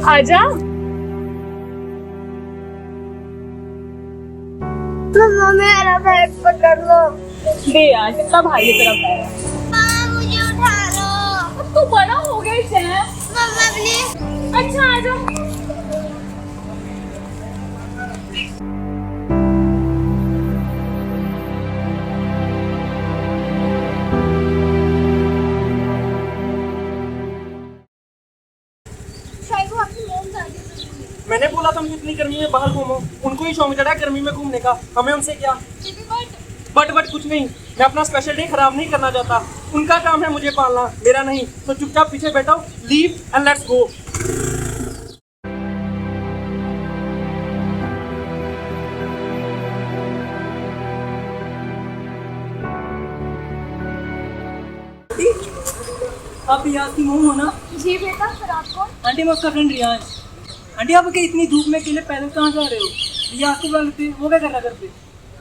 आजा। मम्मा मेरा बैग पकड़ लो। दे यार, कितना भारी तेरा बैग। हाँ, मुझे उठा लो। अब तू बड़ा हो गया है। मम्मा प्लीज। अच्छा आजा। शायद वो आपकी मोम दादी। मैंने बोला था हम इतनी गर्मी में बाहर घूमो, उनको ही शौक चढ़ा गर्मी में घूमने का, हमें उनसे क्या। बट कुछ नहीं, मैं अपना स्पेशल डे खराब नहीं करना चाहता। उनका काम है मुझे पालना, मेरा नहीं। तो चुपचाप पीछे बैठो, लीव एंड लेट्स गो। आप रियाज की मोम हो ना? जी बेटा, फिर आप कौन? आंटी मैं उसका फ्रेंड रियाज। आंटी आप क्या इतनी धूप में अकेले पैदल कहाँ जा रहे हो? रियाज को बुला लेते, वो क्या कर रहा करते?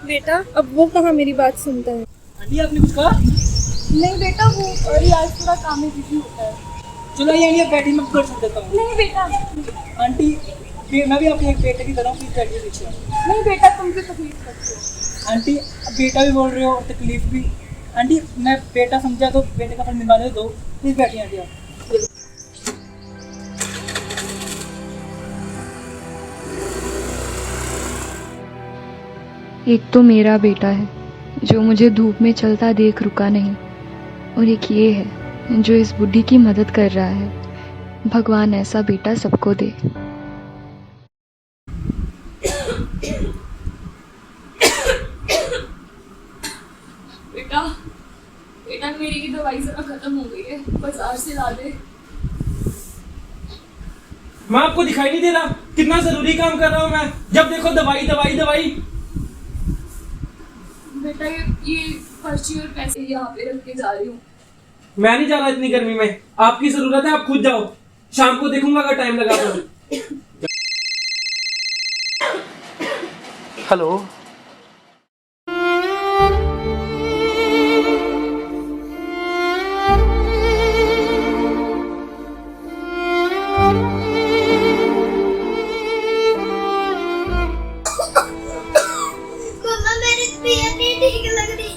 बेटा अब वो कहाँ मेरी बात सुनता है। आंटी आपने कुछ कहा? नहीं बेटा, वो रियाज थोड़ा काम में बिजी होता है। चलो ये आंटी आप बैठी, मैं कर छोड़ देता हूँ। नहीं बेटा, आंटी मैं भी अपने एक बेटे की तरह हूँ, प्लीज बैठिए पीछे। नहीं बेटा, तुम क्यों तकलीफ करते हो? आंटी अब बेटा भी बोल रहे हो और तकलीफ भी। आंटी मैं बेटा समझा तो बेटे का फर्ज निभाने दो, प्लीज बैठिए आंटी आप। एक तो मेरा बेटा है जो मुझे धूप में चलता देख रुका नहीं, और एक ये है जो इस बुढ़ी की मदद कर रहा है। भगवान ऐसा बेटा सबको दे। बेटा बेटा, मेरी की दवाई जरा खत्म हो गई है, बाजार से ला दे। मैं आपको दिखाई नहीं दे रहा कितना जरूरी काम कर रहा हूँ मैं? जब देखो दवाई दवाई दवाई। बेटा ये पर्ची और पैसे यहाँ पे रख के जा रही हूँ। मैं नहीं जा रहा इतनी गर्मी में, आपकी जरूरत है, आप खुद जाओ। शाम को देखूंगा अगर टाइम लगा तो। हेलो, मम्मा मेरी तबीयत नहीं ठीक लग रही।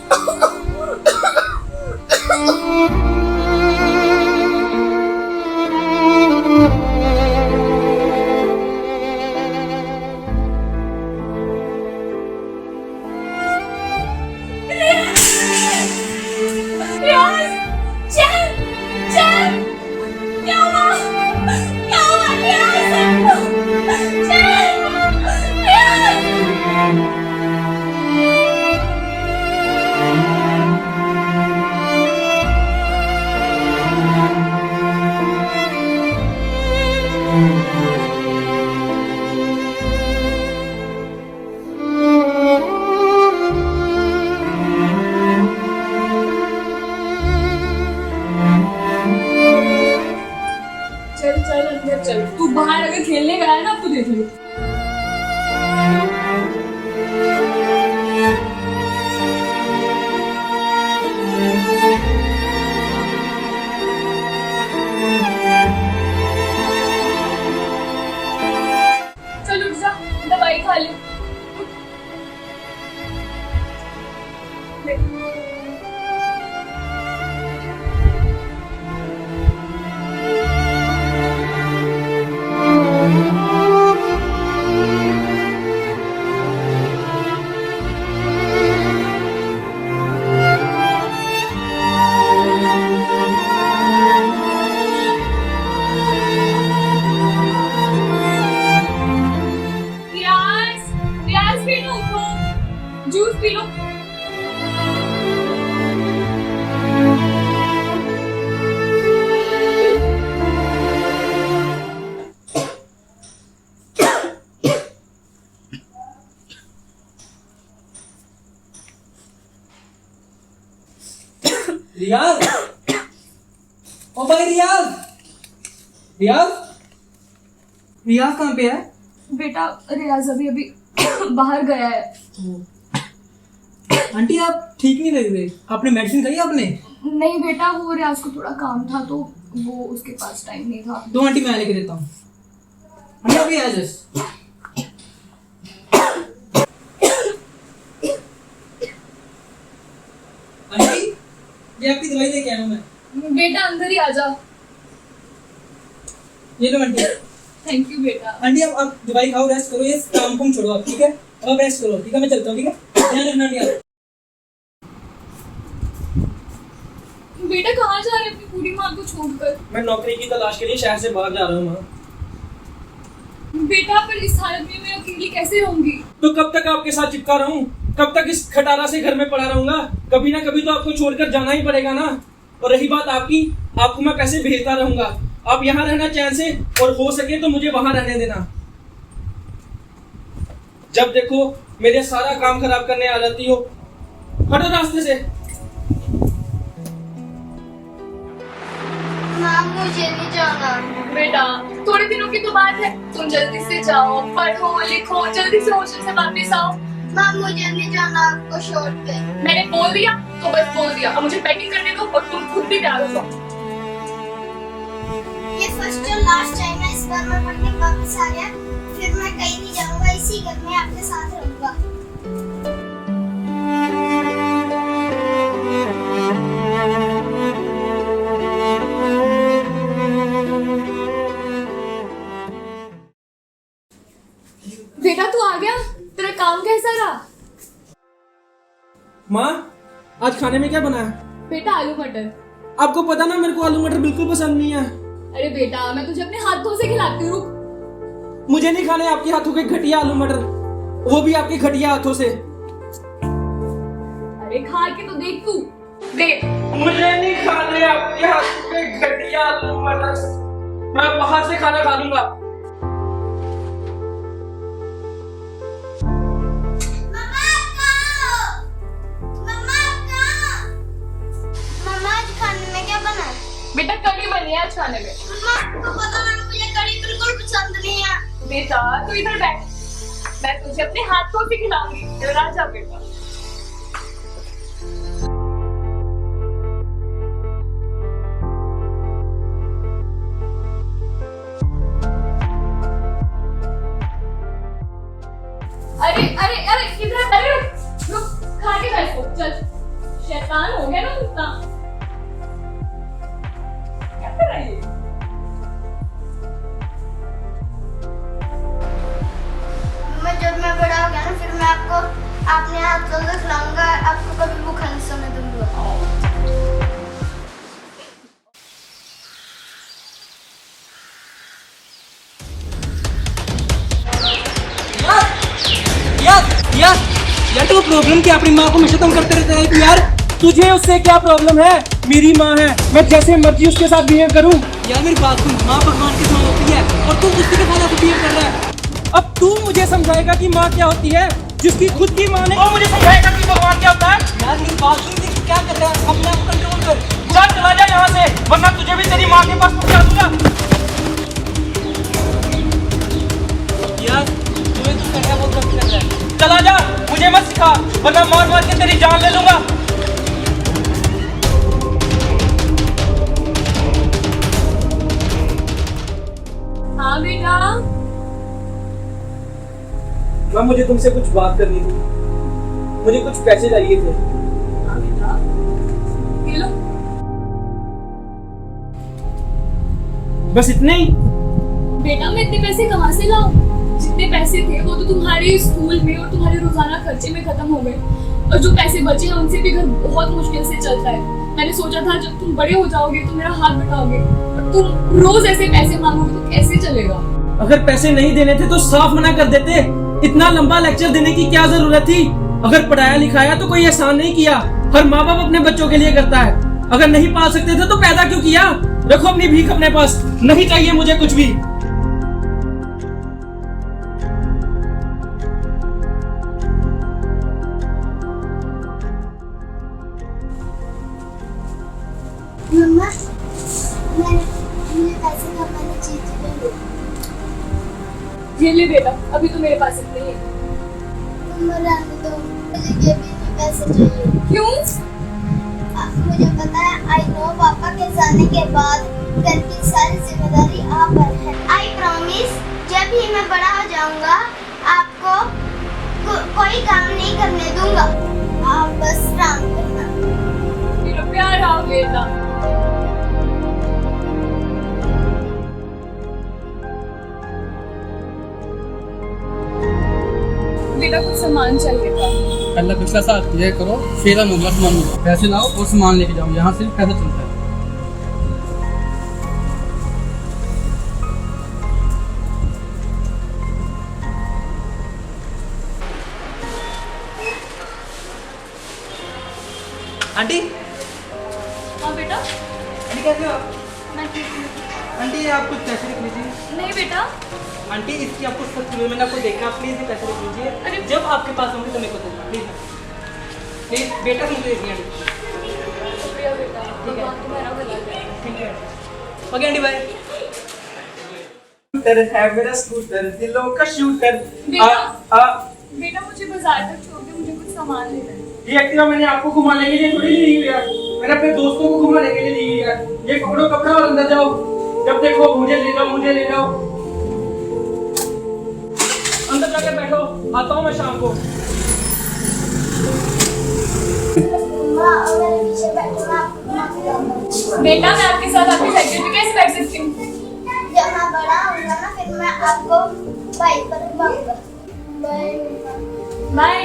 चल चल अंदर चल, तू बाहर अगर खेलने गया है ना अब तो देख लो। चल उठ जा, दवाई खा ले। रियाज P low, juice P low. रियाज, ओ भाई रियाज, रियाज, रियाज कहाँ पे है? बेटा रियाज अभी अभी बाहर गया है। आंटी आप ठीक नहीं लग रहे, आपने मेडिसिन खाई आपने? नहीं बेटा, वो रियाज को थोड़ा काम था तो वो उसके पास टाइम नहीं था। दो आंटी मैं लेके देता हूँ। हम लोग भी हैं जस्ट। आंटी ये आपकी दवाई लेके आया हूँ मैं। बेटा अंदर ही आ जा। ये लो आंटी। थैंक यू बेटा। आंटी आप दवाई खाओ, रेस्ट करो, ये काम कुम छोड़ो आप, ठीक है? अब आप रेस्ट करो, ठीक है? मैं चलता हूँ, ठीक है? ध्यान रखना आंटी आप। बेटा कहाँ जा रहे हैं अपनी बूढ़ी माँ को छोड़कर? मैं नौकरी की तलाश के लिए शहर से बाहर जा रहा हूँ माँ। बेटा पर इस हालत में मैं अकेली कैसे रहूंगी? तो कब तक आपके साथ चिपका रहूं? कब तक इस खटारा से घर में पड़ा रहूंगा? कभी ना कभी तो आपको छोड़कर जाना ही पड़ेगा ना। और रही बात आपकी, आपको मैं पैसे भेजता रहूंगा। आप यहाँ रहना चैन से, और हो सके तो मुझे वहां रहने देना। जब देखो मेरे सारा काम खराब करने आ जाती हो। हटो रास्ते से। माँ मुझे नहीं जाना। बेटा थोड़े दिनों की तो बात है, तुम जल्दी से जाओ, पढ़ो लिखो, जल्दी से हॉस्टल से वापस आओ। माँ मुझे नहीं जाना आपको छोड़ के। मैंने बोल दिया तो बस बोल दिया। अब मुझे पैकिंग करने दो और तुम खुद भी तैयार हो जाओ। ये फर्स्ट और लास्ट टाइम है, इस बार मैं पढ़ के वापस आ गया, फिर मैं कहीं नहीं जाऊंगा, इसी घर में आपके साथ रहूंगा। बेटा तू आ गया? तेरा काम कैसा रहा? माँ आज खाने में क्या बना है? बेटा आलू मटर। आपको पता ना मेरे को आलू मटर बिल्कुल पसंद नहीं है। अरे बेटा मैं तुझे अपने हाथों से खिलाती हूँ, रुक। मुझे नहीं खाने आपके हाथों के घटिया आलू मटर, वो भी आपके घटिया हाथों से। अरे खा के तो देख तू। देख मुझे नहीं खाने आपके हाथों के घटिया आलू मटर। मैं बाहर से खाना खा लूंगा। मम्मा आज खाने में क्या बना है? बेटा कड़ी बनी है आज खाने में। मम्मा आपको पता है मुझे कढ़ी बिल्कुल पसंद नहीं है। बेटा तू इधर बैठ, मैं तुझे अपने हाथों से खिलाऊंगी। इधर आ जा बेटा। अरे अरे अरे इधर, अरे रुक रुक, खा के बैठो चल। शैतान हो गया ना इतना। क्या कर रहा है ये? मम्मा जब मैं बड़ा हो गया ना, फिर मैं आपको अपने हाथों से खिलाऊंगा, आपको कभी भूखा नहीं सोने दूंगा। यार तो प्रॉब्लम क्या? अपनी माँ को हमेशा तंग करते रहते हैं यार। तुझे उससे क्या प्रॉब्लम है? मेरी माँ है, मैं जैसे मर्जी उसके साथ बिहेव करूँ। यार मेरी बात सुन, माँ भगवान की माँ होती है और तू उसके साथ बिहेव कर रहा है। अब तू मुझे समझाएगा कि माँ क्या होती है? जिसकी खुद की माँ नहीं, वो मुझे समझाएगा कि भगवान क्या होता है? यार मेरी बात सुन, तू क्या कर रहा है? अपने आप कंट्रोल कर। चला जा यहाँ से, वरना तुझे भी तेरी माँ के पास पहुँचा दूंगा। यार तुम्हें तो करना बहुत गलत लग रहा है। चला जा, मुझे मत सिखा, वरना मार मार के तेरी जान ले लूंगा। हाँ बेटा। माँ मुझे तुमसे कुछ बात करनी थी, मुझे कुछ पैसे चाहिए थे। हाँ बेटा ये लो। बस इतने ही? बेटा मैं इतने पैसे कहाँ से लाऊं? जितने पैसे थे वो तो तुम्हारे स्कूल में और तुम्हारे रोजाना खर्चे में खत्म हो गए, और जो पैसे बचे हैं उनसे भी घर बहुत मुश्किल से चलता है। मैंने सोचा था जब तुम बड़े हो जाओगे तो मेरा हाथ बटाओगे, और तुम रोज ऐसे पैसे मांगोगे तो कैसे चलेगा? अगर पैसे नहीं देने थे तो साफ मना कर देते। इतना लंबा लेक्चर देने की क्या जरूरत थी? अगर पढ़ाया लिखाया तो कोई एहसान नहीं किया। हर माँ बाप अपने बच्चों के लिए करता है। अगर नहीं पाल सकते थे तो पैदा क्यों किया? रखो अपनी भीख अपने पास, नहीं चाहिए मुझे कुछ भी। मम्मा मैंने पैसे का मैंने चीज ले ली। ये ले बेटा, अभी तो मेरे पास इतने ही है। मम्मा रहने दो, मुझे ये भी नहीं पैसे चाहिए। क्यों? मुझे पता है, आई नो पापा के जाने के बाद घर की सारी जिम्मेदारी आप पर है। आई प्रॉमिस जब भी जाऊंगा, आपको कोई काम नहीं करने दूंगा। आप बस आराम करना। मेरा प्यारा बेटा। बेटा कुछ सामान चाहिए था। पहले पिछला साल क्लियर करो, फिर हम अगला सामान मिलेगा। पैसे लाओ और सामान लेके जाओ, यहाँ सिर्फ पैसा चलता है। आंटी हाँ बेटा। आंटी कैसे हो आप? मैं ठीक हूँ। आंटी आप कुछ पैसे रख लीजिए। नहीं बेटा। आंटी इसकी आपको सच में मैंने आपको देखा, प्लीज ये पैसे रख लीजिए। अरे जब आपके पास होंगे तो मेरे को देना प्लीज। प्लीज बेटा मुझे देखिए आंटी। शुक्रिया बेटा। ठीक है। भगवान तुम्हारा भला करे। ठीक है ओके आंटी बाय। स्कूटर है मेरा स्कूटर, दिलों का शूटर। बेटा मुझे बाजार तक छोड़ दे, मुझे कुछ सामान लेना है। ये एक्टिवा मैंने आपको घुमाने के लिए थोड़ी ली हुई है, मैंने अपने दोस्तों को घुमाने के लिए ली हुई है। ये पकड़ो कपड़ा और अंदर जाओ, जब देखो मुझे ले जाओ मुझे ले जाओ। अंदर जाके बैठो, आता हूँ मैं शाम को। माँ और मेरे पीछे बैठो, मैं आपको घुमा के लाऊंगा। बेटा मैं आपके साथ आपकी साइकिल पे कैसे बैठ सकती हूँ? जब मैं बड़ा होऊंगा ना, फिर मैं आपको बाइक पर घुमाऊंगा। बाय। बाय।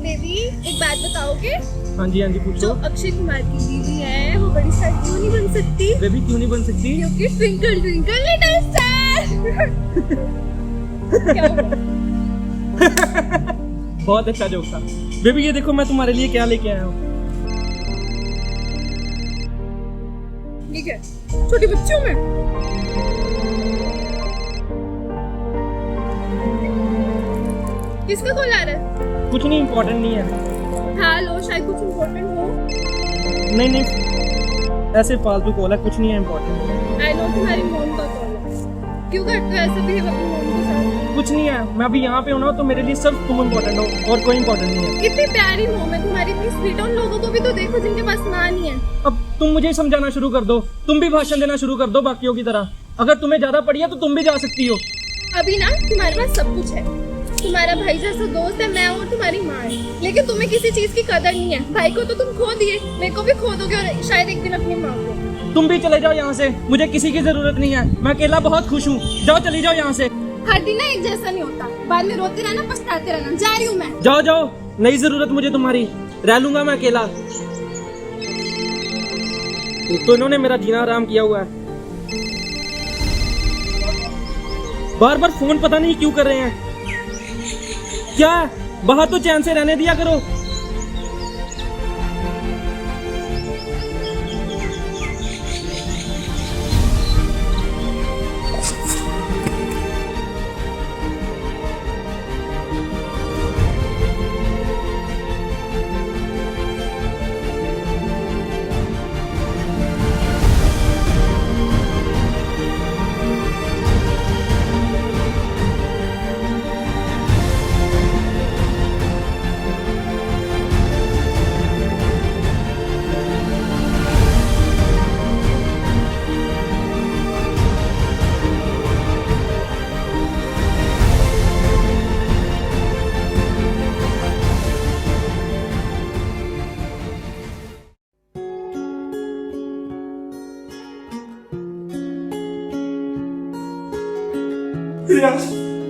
बेबी एक बात बताओगे? हाँ जी जो पूछो। अक्षय कुमार की बीवी है वो बड़ी स्टार क्यों नहीं बन सकती? बेबी क्यों नहीं बन सकती? क्योंकि ट्विंकल ट्विंकल लिटिल स्टार। क्या हुआ? बहुत अच्छा जोक था। बेबी ये देखो मैं तुम्हारे लिए क्या लेके आया हूँ। ठीक है, छोटी बच्चों में किसका कॉल आ रहा है? कुछ नहीं, इम्पोर्टेंट नहीं है। हेलो, शायद कुछ इम्पोर्टेंट हो। नहीं नहीं ऐसे फालतू कॉल है, कुछ नहीं है इम्पोर्टेंट। आई नो तुम्हारी मॉम का कॉल है। क्यों करते हो ऐसे बिहेव अपनी मॉम के साथ? कुछ नहीं है, मैं अभी यहाँ पे हूँ ना, तो मेरे लिए सिर्फ तुम इम्पोर्टेंट हो और कोई इम्पोर्टेंट नहीं है। कितनी प्यारी मॉम है तुम्हारी, इतनी स्वीट। उन लोगों को भी तो देखो जिनके पास माँ नहीं है। अब तुम मुझे समझाना शुरू कर दो, तुम भी भाषण देना शुरू कर दो बाकियों की तरह। अगर तुम्हें ज्यादा पड़ी है तो तुम भी जा सकती हो। अभी ना तुम्हारे पास सब कुछ है, तुम्हारा भाई जैसा दोस्त है, मैं और तुम्हारी माँ है, लेकिन तुम्हें किसी चीज की कदर नहीं है। भाई को तो तुम खो दिए, मेरे को भी खो दोगे और शायद एक दिन अपनी माँ को। तुम भी चले जाओ यहाँ से, मुझे किसी की जरूरत नहीं है, मैं अकेला बहुत खुश हूँ। जाओ चली जाओ यहाँ से। हर दिन ना एक जैसा नहीं होता, बाद में रोते रहना, पछताते रहना। जा रही हूँ मैं। जाओ जाओ, नहीं जरूरत मुझे तुम्हारी, रह लूंगा मैं अकेला। तो इन्होंने मेरा जीना आराम किया हुआ है। बार बार फोन पता नहीं क्यों कर रहे हैं। क्या बाहर तो चैन से रहने दिया करो।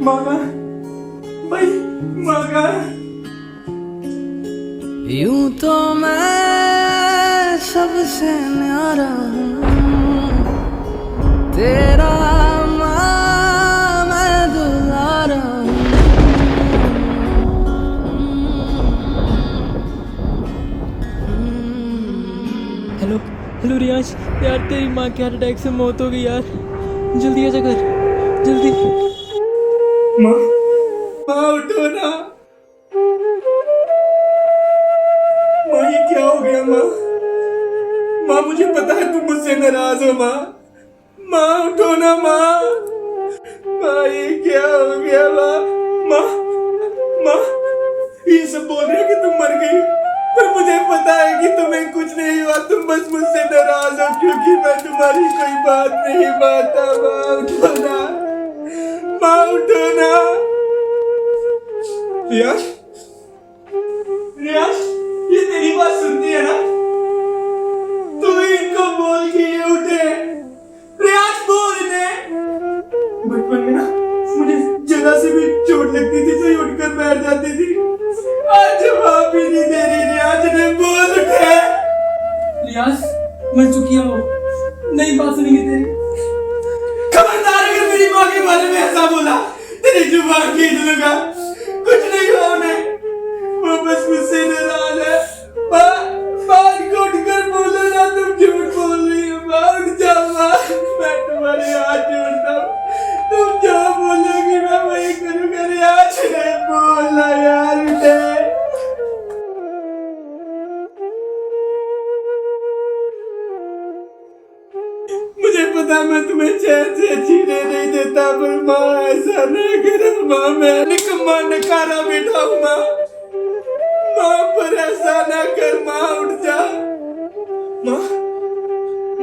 मांगा भाई मांगा। यूं तो मैं सबसे न्यारा हूँ, तेरा माँ मैं दुलारा हूँ। हेलो हेलो रियाज, यार तेरी माँ के हार्ट अटैक से मौत हो गई यार, जल्दी आजा घर, जल्दी। माँ माँ उठो ना। माँ ये क्या हो गया माँ? माँ मुझे पता है तुम मुझसे नाराज हो माँ। माँ उठो ना माँ। माँ ये क्या हो गया माँ? माँ माँ ये सब बोल रहे हैं कि तुम मर गई, पर मुझे पता है कि तुम्हें कुछ नहीं हुआ। तुम बस मुझसे नाराज हो क्योंकि मैं तुम्हारी कोई बात नहीं मानता। माँ उठो ना, माँ उठो ना। रियाज, रियाज ये तेरी बात सुनती है ना? तू इनको बोल कि ये उठे। रियाज बोल इन्हें। बचपन में ना मुझे जगह से भी चोट लगती थी तो ये उठकर बैठ जाती थी। आज जवाब भी नहीं दे रही। रियाज ने बोल उठे। रियाज मर चुकी है वो, नहीं बात सुनेंगे तेरी। खबरदार अगर मेरी माँ के बारे में ऐसा बोला तेरी जुबान खींच लूंगा। कुछ नहीं हुआ उन्हें, वो बस मुझसे नाराज है। बात को उठकर बोलो ना, तुम झूठ बोल रही हो। माँ उठ जाओ माँ, मैं तुम्हारे हाथ जोड़ता हूँ। तुम जो बोलोगी मैं वही करूँगा। रियाज ने बोला यार उठे। मुझे पता मैं तुम्हें चैन से जीने नहीं देता, पर माँ ऐसा ना करो माँ। मैं निकम्मा नकारा बेटा हूँ माँ। माँ पर ऐसा ना कर माँ, उठ जा माँ।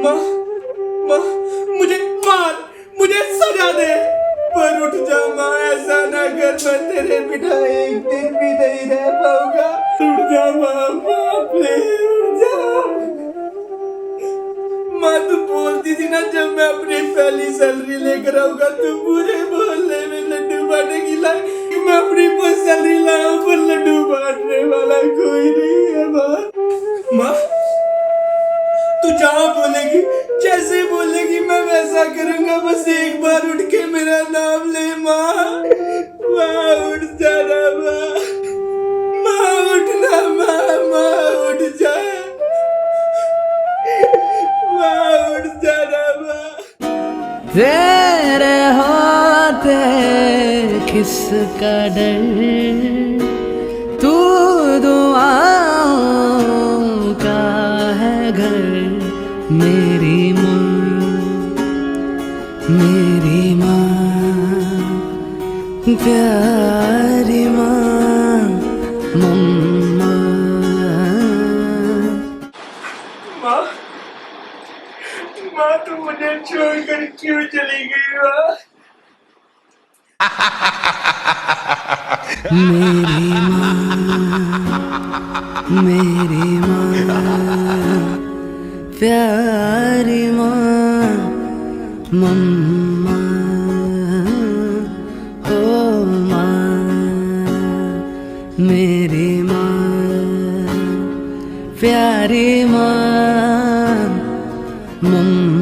माँ माँ मुझे मार, मुझे सजा दे, पर उठ जा माँ। ऐसा ना कर, मैं तेरे बिना एक दिन भी नहीं रह पाऊंगा। उठ जा माँ, माँ प्लीज उठ जा। माँ तुम बोलती थी ना जब मैं अपनी पहली सैलरी लेकर आऊंगा तुम मुझे बोलने में लड्डू बांटेगी लाई। मैं अपनी फर्स्ट सैलरी लाया पर लड्डू बांटने वाला कोई नहीं है माँ। माँ तू जहाँ बोलेगी, जैसे बोलेगी मैं वैसा करूंगा। बस एक बार उठ के मेरा नाम ले माँ। माँ उठ जाना माँ, माँ उठना माँ, माँ उठ जा, माँ उठ जाना माँ। तेरे होते किसका डर, तू दुआओं का है घर। मेरी माँ, मेरी माँ, प्यारी माँ, मम्मा। माँ माँ तुम मुझे छोड़कर क्यों चली गई माँ? मेरी माँ, मेरी माँ, प्यारी माँ, मम्मा। ओ माँ, मेरी माँ, प्यारी माँ, मम्मा।